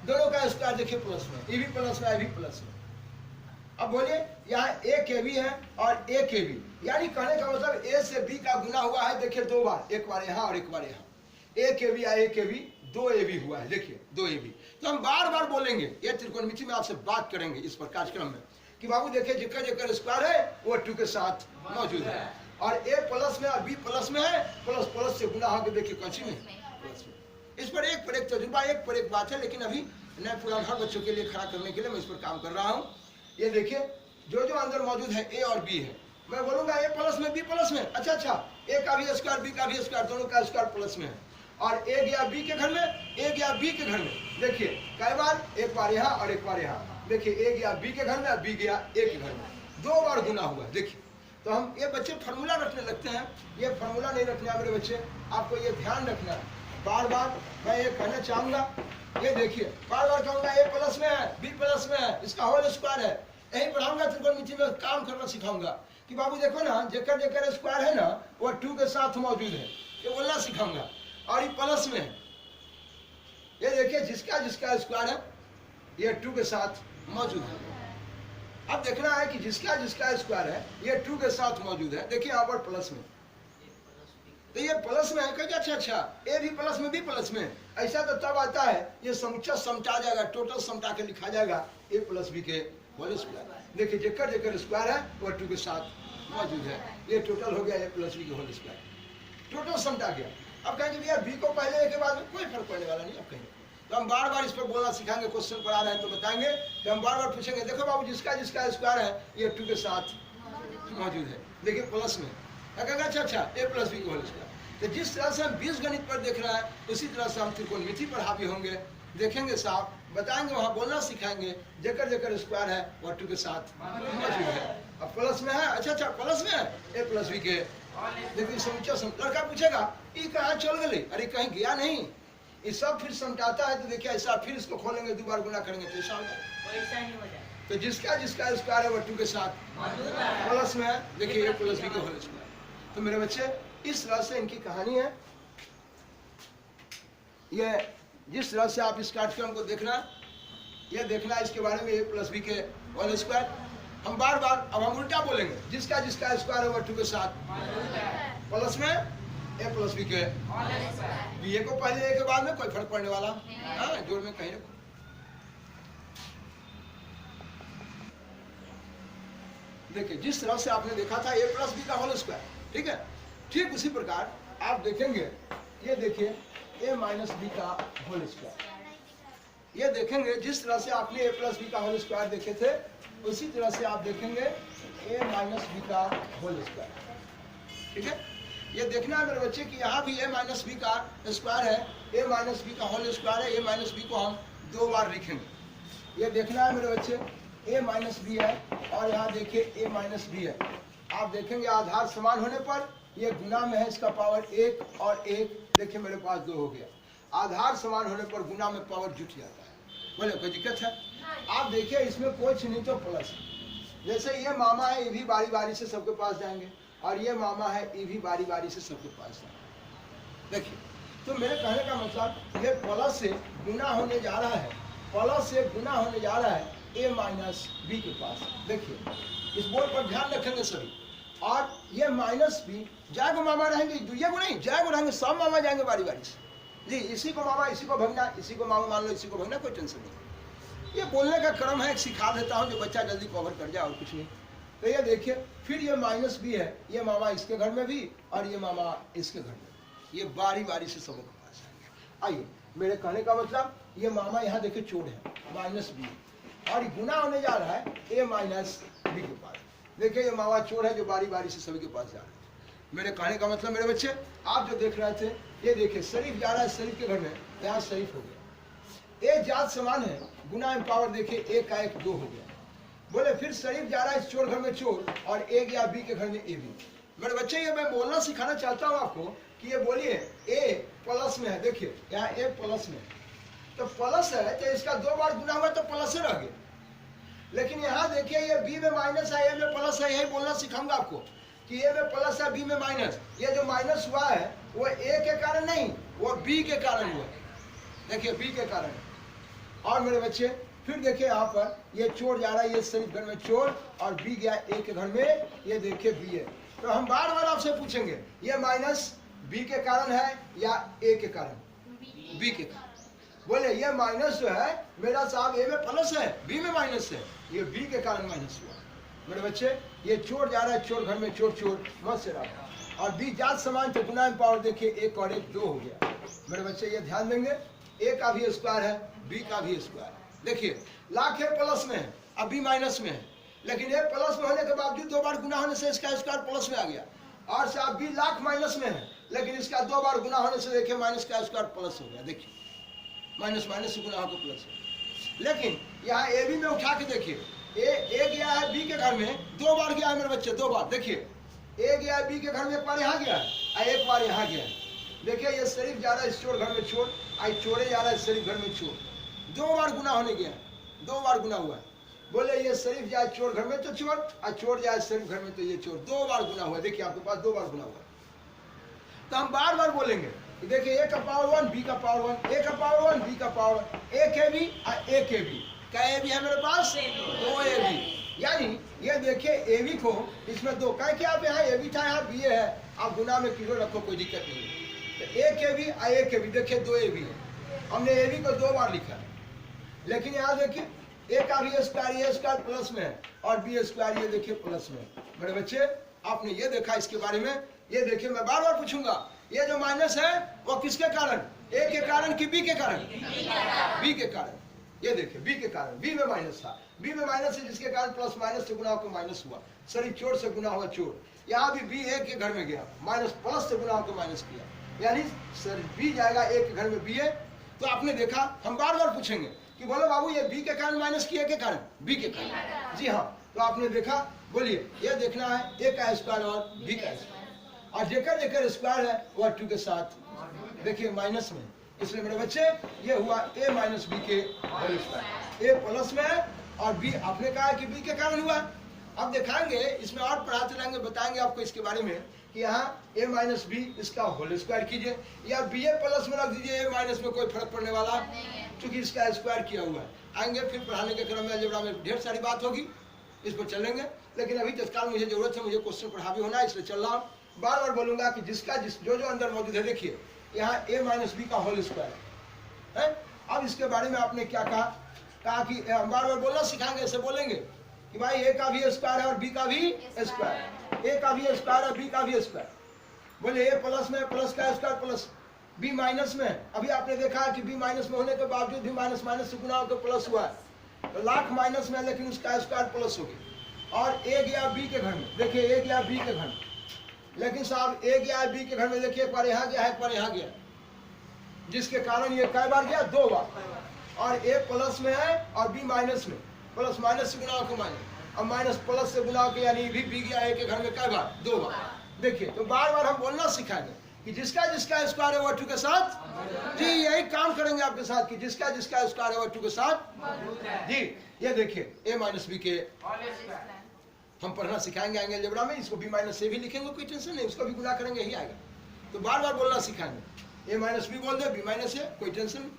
दोनों का स्क्वायर देखिए प्लस में, ए भी प्लस में, ए भी प्लस में। अब बोलिए यहाँ ए के बी है और ए के बी, यानी कहने का मतलब ए से बी का गुना हुआ है, देखिए 2 बार, एक बार यहाँ और एक बार यहाँ, ए के बी या ए के बी 2 ए बी हुआ है, देखिए 2 ए बी। तो हम बार बार बोलेंगे, ये त्रिकोणमिति में आपसे बात करेंगे इस पर कार्यक्रम में कि बाबू देखिए जेकर स्क्वायर है वो 2 के साथ मौजूद है, और ए प्लस में और बी प्लस में है, प्लस प्लस से गुना होकर देखिए कौन सी में प्लस में। इस पर एक तजुर्बा, एक पर एक बात है, लेकिन अभी नए पुराने बच्चों के लिए खड़ा करने के लिए मैं इस पर काम कर रहा हूँ। ये देखिए जो अंदर मौजूद है ए और बी है, मैं बोलूंगा ए प्लस में बी प्लस में, अच्छा ए का भी स्क्वायर बी का भी स्क्वायर, दोनों का स्क्वायर प्लस में है, और ए गया बी के घर में, ए गया बी के घर में, देखिए कई बार, एक बार यहाँ और एक बार यहाँ, देखिए ए गया बी के घर में, बी गया ए के घर में, 2 बार गुना हुआ, देखिए। तो हम ये बच्चे फार्मूला रखने लगते हैं, ये फार्मूला नहीं रखना है मेरे बच्चे, आपको ये ध्यान रखना है। बार बार मैं ये कहना चाहूंगा, ये देखिए बार बार कहूंगा ए प्लस में है, बी प्लस में है, इसका होल स्क्वायर है, यही पढ़ाऊंगा, त्रिकोणमिति में काम करना सिखाऊंगा कि बाबू देखो ना, जेकर जेकर स्क्वायर है ना वो 2 के साथ मौजूद है, ये बोलना सिखाऊंगा। और ये प्लस में है, ये देखिए जिसका जिसका स्क्वायर है ये 2 के साथ मौजूद है। अब देखना है कि जिसका जिसका स्क्वायर है ये 2 के साथ मौजूद है। देखिए यहाँ पर प्लस में, तो ये प्लस में है, कहिए अच्छा अच्छा ए भी प्लस में, भी प्लस में, ऐसा तो तब आता है ये समुच्चय समटा जाएगा, टोटल समटा के लिखा जाएगा ए प्लस बी के होल स्क्वायर। देखिए जेकर जेकर स्क्वायर है वो 2 के साथ मौजूद है, ये टोटल हो गया ए प्लस बी के होल स्क्वायर, टोटल समटा गया। अब कहेंगे भैया बी को पहले ए के बाद में कोई फर्क पड़ने वाला नहीं। अब कहेंगे तो हम बार बार इस पर बोलना सिखाएंगे, क्वेश्चन पढ़ा रहे हैं तो बताएंगे कि हम बार बार पूछेंगे, देखो बाबू जिसका जिसका स्क्वायर है ये 2 के साथ मौजूद है, देखिए प्लस में, कहेंगे अच्छा अच्छा ए प्लस बी के होल स्क्वायर। तो जिस तरह से हम बीजगणित पर देख रहे हैं उसी तरह से हम त्रिकोणमिति पर हावी होंगे, देखेंगे साहब, बताएंगे, वहाँ बोलना सिखाएंगे, जेकर जेकर स्क्वायर है वह 2 के साथ मौजूद है। अब प्लस में है, अच्छा अच्छा प्लस में है ए प्लस बी के, देखिए समुच्चय लड़का पूछेगा ये कहाँ चल गई, अरे कहीं गया नहीं, ये सब फिर समझाता है। तो देखिए ऐसा फिर इसको खोलेंगे, 2 बार गुना करेंगे तो ऐसा हो जाए। तो जिसका जिसका स्क्वायर है वह 2 के साथ प्लस में है, देखिए ए प्लस बी के होल स्क्वायर। तो मेरे बच्चे इस तरह से इनकी कहानी है। ये जिस तरह से आप इस पाठ्यक्रम को देखना, ये देखना इसके बारे में ए प्लस बी के होल स्क्वायर। हम बार बार अब हम उल्टा बोलेंगे, जिसका जिसका स्क्वायर है वह 2 के साथ प्लस में ए प्लस बी के, बी ए को पहले ए के बाद में कोई फर्क पड़ने वाला, हाँ जोड़ में कहीं रखो। देखिए जिस तरह से आपने देखा था ए प्लस बी का होल स्क्वायर, ठीक है, ठीक उसी प्रकार आप देखेंगे, ये देखिए ए माइनस बी का होल स्क्वायर, ये देखेंगे जिस तरह से आपने ए प्लस बी का होल स्क्वायर देखे थे उसी तरह से आप देखेंगे ए माइनस बी का होल स्क्वायर, ठीक है। ये देखना है मेरे बच्चे कि यहाँ भी ए माइनस बी का स्क्वायर है, ए माइनस बी का होल स्क्वायर है, ए माइनस बी को हम 2 बार लिखेंगे। ये देखना है मेरे बच्चे ए माइनस बी है और यहाँ देखिए ए माइनस बी है। आप देखेंगे आधार समान होने पर ये गुना में है, इसका पावर 1 और 1, देखिए मेरे पास 2 हो गया। आधार समान होने पर गुना में पावर जुट जाता है, बोले कोई दिक्कत है? आप देखिए इसमें कुछ नहीं तो प्लस, जैसे ये मामा है ये भी बारी बारी से सबके पास जाएंगे और ये मामा है ये भी बारी बारी से सबके पास जाएंगे। देखिए तो मेरे कहने का मतलब ये प्लस से गुना होने जा रहा है, प्लस से गुना होने जा रहा है ए माइनस बी के पास। देखिए इस बोर्ड पर ध्यान रखेंगे सभी। और ये माइनस बी जाएगा मामा रहेंगे, ये को नहीं जाएगा रहेंगे, सब मामा जाएंगे बारी बारी से जी, इसी को मामा इसी को भगना, इसी को मामा मान लो इसी को भगना, कोई टेंशन नहीं। ये बोलने का क्रम है, सिखा देता हूँ जो बच्चा जल्दी कवर कर जाए और कुछ नहीं। तो ये देखिए फिर ये माइनस बी है, ये मामा इसके घर में भी और ये मामा इसके घर में, ये बारी बारी से सबों के पास आएंगे। आइए मेरे कहने का मतलब ये मामा यहाँ देखिए चोर है माइनस बी और गुना होने जा रहा है ए माइनस बी के पास। देखिए ये मामा चोर है जो बारी बारी से सभी के पास जा रहा है। मेरे कहने का मतलब मेरे बच्चे आप जो देख रहे थे ये देखिए शरीफ जा रहा है शरीफ के घर में, यहाँ शरीफ हो गया। ए जात समान है, गुना में पावर देखिए 1 का 1 2 हो गया। बोले फिर शरीफ जा रहा है इस चोर घर में चोर और ए गया बी के घर में ए बी। मेरे बच्चे ये मैं बोलना सिखाना चाहता हूँ आपको कि ये बोलिए ए प्लस में है, देखिए यहाँ ए प्लस में, तो प्लस है तो इसका 2 बार गुना हुआ तो प्लस रह गया। लेकिन यहाँ देखिए ये बी में माइनस है, ए में प्लस है, यही बोलना सिखाऊंगा आपको कि ए में प्लस है बी में माइनस। ये जो माइनस हुआ है वो ए के कारण नहीं, वो बी के कारण हुआ, देखिए बी के कारण। और मेरे बच्चे फिर देखिए यहाँ पर ये चोर जा रहा है, ये शरीफ घर में चोर और बी गया ए के घर में, ये देखिए बी है। तो हम बार बार आपसे पूछेंगे ये माइनस बी के कारण है या ए के कारण? बी के कारण। बोले ये माइनस जो है मेरा साहब ए में प्लस है बी में माइनस है, ये बी के कारण माइनस हुआ। मेरे बच्चे ये चोर जा रहा है चोर घर में चोर चोर मत से रहा और बी जात समान तो गुना में पावर देखिए 1 और 1 2 हो गया। मेरे बच्चे ये ध्यान देंगे ए का भी स्क्वायर है बी का भी स्क्वायर है। देखिए लाख है प्लस में है अब बी माइनस में है, लेकिन ए प्लस में होने के बावजूद 2 बार गुना होने से इसका स्क्वायर प्लस में आ गया। और साहब बी लाख माइनस में है लेकिन इसका 2 बार गुना होने से देखिए माइनस का स्क्वायर प्लस हो गया। देखिए माइनस माइनस से गुना होकर प्लस है। लेकिन यहाँ ए बी में उठा के देखिए ए गया है बी के घर में 2 बार गया है मेरे बच्चे 2 बार। देखिए ए गया है बी के घर में 1 बार यहाँ गया है और 1 बार यहाँ गया है। देखिए ये शरीफ जा रहा है इस चोर घर में चोर, आई चोरे जा रहा है शरीफ घर में चोर, 2 बार गुना होने गया है, 2 बार गुना हुआ है। बोले ये शरीफ जाए चोर घर में तो चोर, और चोर जाए शरीफ घर में तो ये चोर। 2 बार गुना हुआ। देखिए आपके पास 2 बार गुना हुआ। तो हम बार बार बोलेंगे कि देखिए a का पावर 1 b का पावर 1, a का पावर 1 b का पावर 1, a के भी और a के भी। क्या a भी है मेरे पास? 2 a भी। यानी ये देखिए a भी को इसमें 2, कहे कि आप यहाँ a भी था, यहाँ b है, आप गुना में किलो रखो, कोई दिक्कत नहीं है। तो a के भी और a के भी, देखिए 2 a भी है। हमने a भी को 2 बार लिखा है। लेकिन यहाँ देखिए a का भी स्क्वायर प्लस में है और b स्क्वायर ये देखिए प्लस में। मेरे बच्चे आपने ये देखा इसके बारे में? ये देखिए मैं बार बार पूछूंगा, ये जो माइनस है वो किसके कारण? a के कारण कि b के कारण? b के कारण। ये देखिए b के कारण, b में माइनस था, b में माइनस है जिसके कारण प्लस माइनस से गुना होकर माइनस हुआ। सॉरी चोर से गुना हुआ चोर। यहाँ भी b a के घर में गया, माइनस प्लस से गुना होकर माइनस किया, यानी सर b जाएगा a के घर में b है। तो आपने देखा हम बार बार पूछेंगे कि बोलो बाबू ये b के कारण माइनस किया के कारण? b के कारण। जी हाँ, तो आपने देखा, बोलिए ये देखना है a का स्क्वायर और b का स्क्वायर, और जेकर जेकर स्क्वायर है वह 2 के साथ देखिए माइनस में। इसलिए मेरे बच्चे ये हुआ a माइनस बी के होल स्क्वायर। a प्लस में है और b आपने कहा कि b के कारण हुआ। अब दिखाएंगे इसमें और पढ़ाते रहेंगे, बताएंगे आपको इसके बारे में कि यहाँ a माइनस बी इसका होल स्क्वायर कीजिए, या b a प्लस में रख दीजिए, a माइनस में कोई फर्क पड़ने वाला क्योंकि इसका स्क्वायर किया हुआ है। आएंगे फिर पढ़ाने के क्रम में अलजेब्रा में ढेर सारी बात होगी, इस पर चलेंगे। लेकिन अभी तत्काल मुझे जरूरत है, मुझे क्वेश्चन पढ़ा भी होना है, इसलिए चल रहा हूँ। बार बार बोलूंगा कि जिसका जो अंदर मौजूद है, देखिए यहाँ a माइनस बी का होल स्क्वायर है। अब इसके बारे में आपने क्या कहा कि बार बार बोलना सिखाएंगे, ऐसे बोलेंगे कि भाई a का भी स्क्वायर है और b का भी स्क्वायर, a का भी स्क्वायर और b का भी स्क्वायर। बोले a प्लस में प्लस का स्क्वायर प्लस b माइनस में। अभी आपने देखा कि b माइनस में होने के बावजूद भी माइनस माइनस से गुना होकर प्लस हुआ है, तो लाख माइनस में लेकिन उसका स्क्वायर प्लस हो गया। और a गया b के घर में, देखिए a गया b के घर में, लेकिन साहब a गया b के घर में, देखिए एक बार यहाँ गया, एक बार यहाँ गया, जिसके कारण ये कई बार गया? 2 बार। और a प्लस में है और b माइनस में, प्लस माइनस से गुना होकर माइनस, और माइनस प्लस से गुना होकर, यानी भी b गया a के घर में कई बार? 2 बार। देखिए तो बार बार हम बोलना सिखाएंगे कि जिसका जिसका स्क्वायर है वह 2 के साथ। जी यही काम करेंगे आपके साथ कि जिसका जिसका स्क्वायर है वह 2 के साथ। जी ये देखिए a माइनस बी के हम पढ़ना सिखाएंगे, आएंगे अलजेब्रा में। इसको b माइनस से भी लिखेंगे, कोई टेंशन नहीं, उसको भी गुना करेंगे, यही आएगा। तो बार बार बोलना सिखाएंगे, a माइनस बी बोल दे, b माइनस है, कोई टेंशन नहीं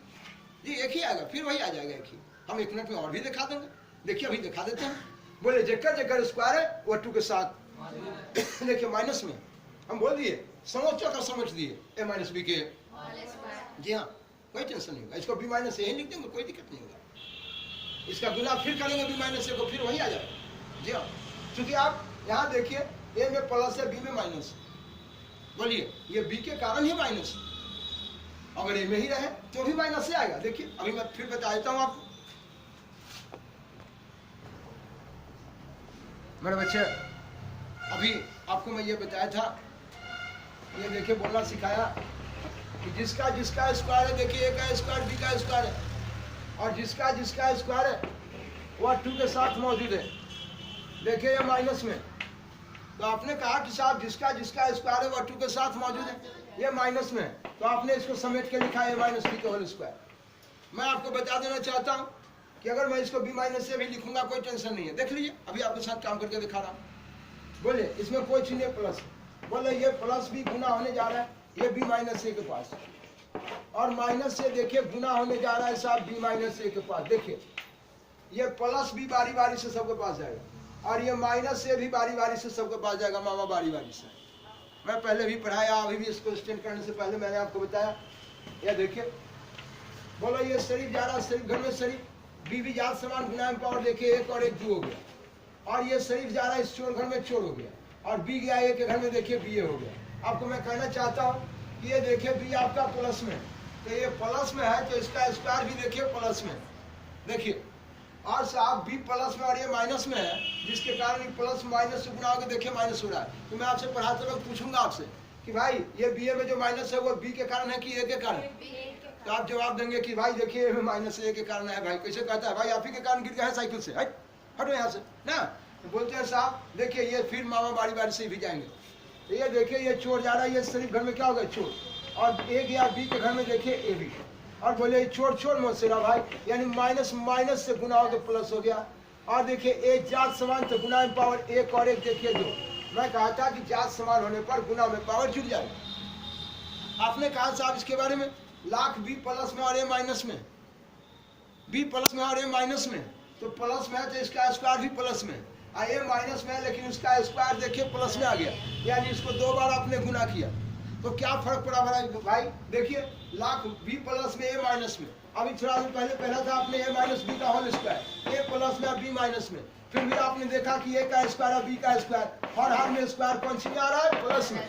जी, एक ही आएगा, फिर वही आ जाएगा एक ही। हम 1 मिनट में और भी दिखा देंगे, देखिए अभी दिखा देते हैं। बोले जेकर जेकर स्क्वायर है वह 2 के साथ। देखिए माइनस में हम बोल दिए, समझो का समझ दिए a माइनस बी के। जी हाँ, कोई टेंशन नहीं होगा, इसको b माइनस यही लिख देंगे, कोई दिक्कत नहीं होगा। इसका गुना फिर करेंगे b माइनस को, फिर वही आ जाएगा। जी हाँ, क्योंकि आप यहाँ देखिए a में प्लस है, b में माइनस। बोलिए ये b के कारण ही माइनस, अगर a में ही रहे तो भी माइनस से आएगा। देखिए अभी मैं फिर बता देता हूँ आपको। मेरे बच्चे अभी आपको मैं ये बताया था, ये देखिए बोलना सिखाया कि जिसका जिसका स्क्वायर है, देखिए a का स्क्वायर b का स्क्वायर है, और जिसका जिसका स्क्वायर है वह 2 के साथ मौजूद है। देखिए ये माइनस में, तो आपने कहा कि साहब जिसका जिसका स्क्वायर है वह 2 के साथ मौजूद है, ये माइनस में, तो आपने इसको समेट के लिखा है a माइनस बी के होल स्क्वायर। मैं आपको बता देना चाहता हूँ कि अगर मैं इसको b माइनस से भी लिखूंगा कोई टेंशन नहीं है। देख लीजिए अभी आपके साथ काम करके दिखा रहा हूँ। बोले इसमें कोई चीज नहीं प्लस, बोले ये प्लस भी गुना होने जा रहा है, ये b माइनस ए के पास, और माइनस से देखिए गुना होने जा रहा है साहब b माइनस ए के पास। देखिए ये प्लस भी बारी बारी से सबके पास जाएगा, और ये माइनस से भी बारी बारी से सबके पास जाएगा, मामा बारी बारी से। मैं पहले भी पढ़ाया, अभी भी इसको स्टैंड करने से पहले मैंने आपको बताया। ये देखिए बोलो ये शरीफ जा रहा है, शरीफ घर में शरीफ, बी भी जात समान गुना में पावर, देखिए 1 और 1 2 हो गया, और ये शरीफ जा रहा है इस चोर घर में, चोर हो गया, और बी गया a के घर में, देखिए बी हो गया। आपको मैं कहना चाहता हूँ कि ये देखिए बी आपका प्लस में, तो ये प्लस में है तो इसका स्क्वायर भी देखिए प्लस में, देखिए। और साहब बी प्लस में और ये माइनस में है, जिसके कारण ये प्लस माइनस से गुना होकर देखिए माइनस हो रहा है। तो मैं आपसे पढ़ाते वक्त पूछूंगा आपसे कि भाई ये बी में जो माइनस है वो बी के कारण है कि ए के कारण? तो आप जवाब देंगे कि भाई देखिए माइनस ए के कारण है। भाई कैसे कहता है? भाई आप ही के कारण गिर गया है साइकिल से, हटो यहाँ से ना। तो बोलते हैं साहब देखिए ये फिर मामा बारी बारी से भी जाएंगे। तो ये देखिए ये चोर जा रहा है, ये शरीफ घर में क्या हो गया? चोर। और ए गया बी के घर में, देखिए ए भी। और बोले चोर चोर मत से रहा भाई, यानी माइनस माइनस से गुना हो गया प्लस हो गया। और देखिए ए जात समान तो गुना में पावर 1 और 1 देखिए 2। मैं कहा था कि जात समान होने पर गुना में पावर जुड़ जाएगा। आपने कहा साहब इसके बारे में लाख बी प्लस में और ए माइनस में, बी प्लस में और ए माइनस में, तो प्लस में है तो इसका स्क्वायर भी प्लस में, और ए माइनस में है लेकिन उसका स्क्वायर देखिए प्लस में आ गया, यानी इसको 2 बार आपने गुना किया तो क्या फर्क पड़ा भाई? देखिए लाख बी प्लस में ए माइनस में, अभी थोड़ा दिन पहले पहला था आपने ए माइनस बी का होल स्क्वायर, ए प्लस में बी माइनस में, फिर भी आपने देखा कि ए का स्क्वायर और बी का स्क्वायर, हर हाल में स्क्वायर कौन सी में आ रहा है? प्लस में।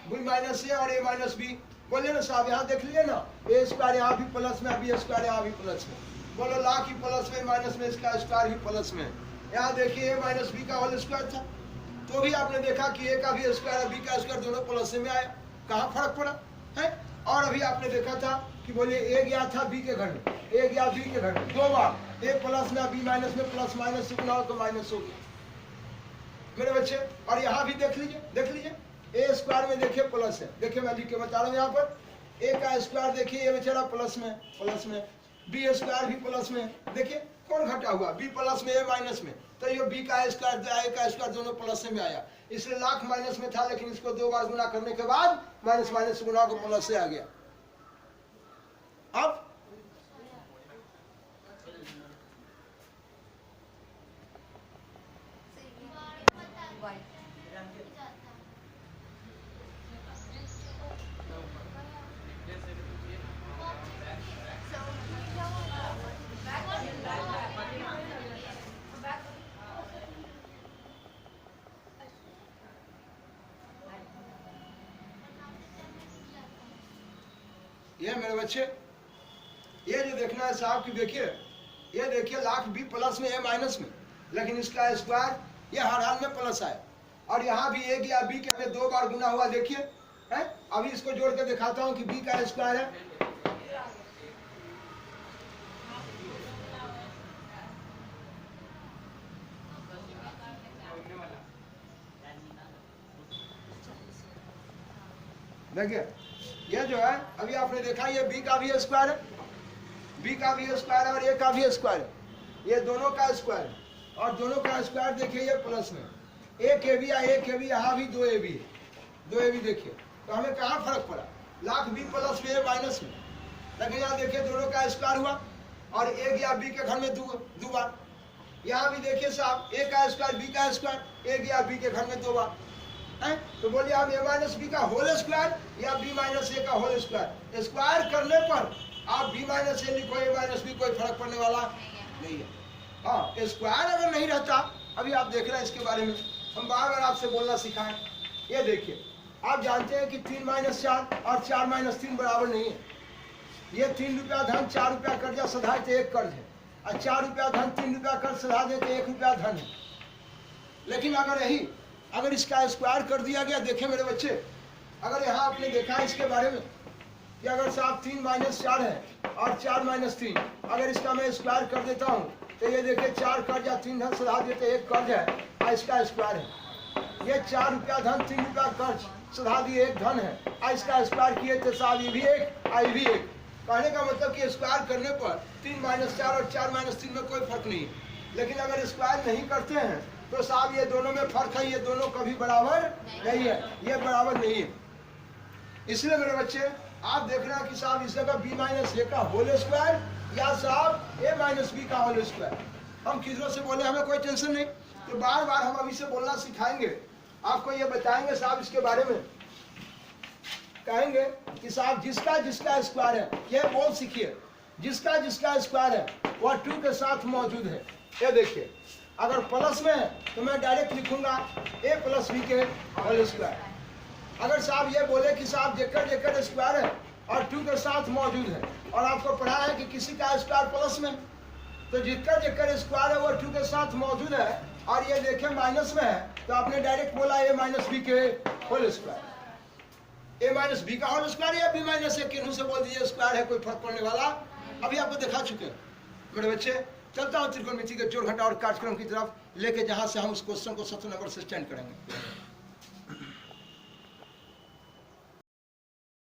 बी माइनस ए और ए माइनस बी, बोले ना साहब, यहाँ देख लिए ना, ए स्क्वायर यहाँ भी प्लस में, बी स्क्वायर यहाँ भी प्लस में, बोलो लाख ही प्लस में माइनस में, इसका स्क्वायर भी प्लस में। यहाँ देखिए ए माइनस बी का होल स्क्वायर था तो भी आपने देखा कि ए का भी स्क्वायर और बी का स्क्वायर दोनों प्लस में आया, कहाँ फर्क पड़ा है? और अभी आपने देखा था कि बोलिए ए गया था बी के घर में, ए गया बी के घर में 2 बार, ए प्लस में बी माइनस में, प्लस माइनस से गुना हो तो माइनस हो गया मेरे बच्चे। और यहाँ भी देख लीजिए ए स्क्वायर में देखिए प्लस है, देखिए मैं लिख के बता रहा हूँ यहाँ पर, ए का स्क्वायर देखिए ये बेचारा प्लस में, बी स्क्वायर भी प्लस में, देखिए कौन घटा हुआ? बी प्लस में ए माइनस में, तो ये बी का स्क्वायर ए का स्क्वायर दोनों प्लस में आया, इसलिए लाख माइनस में था लेकिन इसको 2 बार गुना करने के बाद माइनस माइनस गुना को प्लस से आ गया। अब ये मेरे बच्चे, ये जो देखना है साहब कि देखिए, ये देखिए लाख बी प्लस में ए माइनस में, लेकिन इसका स्क्वायर ये हर हाल में प्लस आया, और यहाँ भी ए या बी के 2 बार गुना हुआ, देखिए है। अभी इसको जोड़ के दिखाता हूँ कि बी का स्क्वायर है, देखिए ये जो है अभी आपने देखा ये बी का भी स्क्वायर है, बी का भी स्क्वायर है और ए का भी स्क्वायर है, ये दोनों का स्क्वायर है, और दोनों का स्क्वायर देखिए ये प्लस में, एक ए बी या एक ए बी, यहाँ भी 2 ए बी है, 2 ए बी देखिए, तो हमें कहाँ फर्क पड़ा? लाख बी प्लस में ए माइनस में, लेकिन यहाँ देखिए दोनों का स्क्वायर हुआ, और ए या बी के घर में 2 बार, यहाँ भी देखिए साहब ए का स्क्वायर बी का स्क्वायर, ए या बी के घर में 2 बार है, तो बोलिए आप ए माइनस बी का होल स्क्वायर या बी माइनस ए का होल स्क्वायर, स्क्वायर करने पर आप बी माइनस ए लिखो, ए माइनस बी, कोई फर्क पड़ने वाला नहीं है। हाँ, स्क्वायर अगर नहीं रहता, अभी आप देख रहे हैं इसके बारे में, हम बार बार आपसे बोलना सिखाएं। ये देखिए आप जानते हैं कि 3 माइनस 4 और 4 माइनस 3 बराबर नहीं है, ये 3 रुपया धन 4 रुपया कर्जा सधा तो 1 कर्ज है, और 4 रुपया धन 3 रुपया कर्ज सधा दे तो 1 रुपया धन है। लेकिन अगर इसका स्क्वायर कर दिया गया, देखें मेरे बच्चे, अगर यहाँ आपने देखा इसके बारे में कि अगर साहब 3 माइनस 4 है और 4 माइनस 3, अगर इसका मैं स्क्वायर कर देता हूँ तो ये देखिए 4 कर्ज या 3 धन सधा देते 1 कर्ज है, और इसका स्क्वायर है, ये 4 रुपया धन 3 रुपया कर्ज सधा दिए 1 धन है, और इसका स्क्वायर किए तो साहब ये भी 1 और ये भी 1। कहने का मतलब कि स्क्वायर करने पर 3 माइनस 4 और 4 माइनस 3 में कोई फर्क नहीं है, लेकिन अगर स्क्वायर नहीं करते हैं तो साहब ये दोनों में फर्क है, ये दोनों कभी बराबर नहीं है, ये बराबर नहीं है। इसलिए मेरे बच्चे आप देख रहे हैं कि साहब इस जगह बी माइनस ए का होल स्क्वायर या साहब ए माइनस बी का होल स्क्वायर, हम किधरों से बोले हमें कोई टेंशन नहीं, तो बार बार हम अभी से बोलना सिखाएंगे, आपको ये बताएंगे साहब इसके बारे में, कहेंगे कि साहब जिसका जिसका स्क्वायर है, ये बोल सीखिए, जिसका जिसका स्क्वायर है वह 2 के साथ मौजूद है। ये देखिए अगर प्लस में है तो मैं डायरेक्ट लिखूंगा ए प्लस बी के होल स्क्वायर। अगर साहब ये बोले कि साहब जेकर स्क्वायर है और 2 के साथ मौजूद है, और आपको पढ़ा है कि किसी का स्क्वायर प्लस में, तो जेकर स्क्वायर है वो 2 के साथ मौजूद है, और ये देखें माइनस में है, तो आपने डायरेक्ट बोला ए माइनस बी के होल स्क्वायर, ए माइनस बी का होल स्क्वायर या बी माइनस ए, किन्हों से बोल दीजिए स्क्वायर है, कोई फर्क पड़ने वाला। अभी आपको दिखा चुके हैं मेरे बच्चे। चलता हूँ त्रिकोणमिति के जोड़ घटाव और कार्यक्रम की तरफ लेके, जहाँ से हम उस क्वेश्चन को 7 नंबर से स्टैंड करेंगे।